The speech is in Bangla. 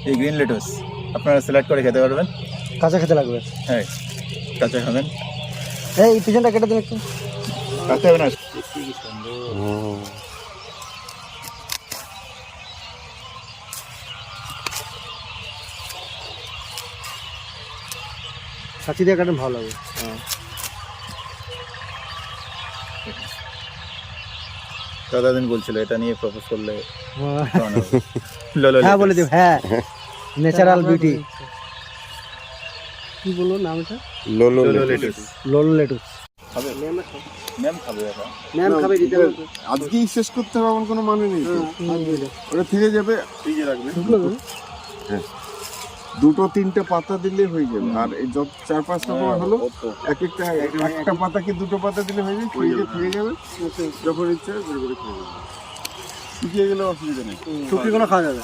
এই গ্রিন লেটুস আপনারা সিলেক্ট করে খেতে পারবেন। কাঁচা খেতে লাগবে। হ্যাঁ, কাঁচা খাবেন। এই পিছনটা কেটে দিন একটু। কাঁচা হবে না। কাঁচি দিয়ে কাটেন ভালো লাগবে। দাদাদিন বলছিল এটা নিয়ে প্রপোজ করলে হ্যাঁ বলে দিও। হ্যাঁ, ন্যাচারাল বিউটি। কি বললো নামটা? লোলো লেটুস। লোলো লেটুস। খাবে ম্যাম খাবে এটা। ম্যাম খাবে দিতে হবে। আজকেই শেষ করতে হবে এমন কোনো মানে নেই তো। ওটা থেকে যাবে, ফ্রিজে রাখবে। হ্যাঁ, 2-3টে পাতা দিলে হয়ে যাবে। আর এই যত 4-5টা পাতা হলো একটা পাতা কি 2টো পাতা দিলে হয়ে যাবে, ফ্রিজে থেকে যাবে। যখন ইচ্ছে বের করে খেয়ে যাবে। শুকিয়ে গেলে অসুবিধা নেই, শুকিয়ে কোনো খাওয়া যাবে।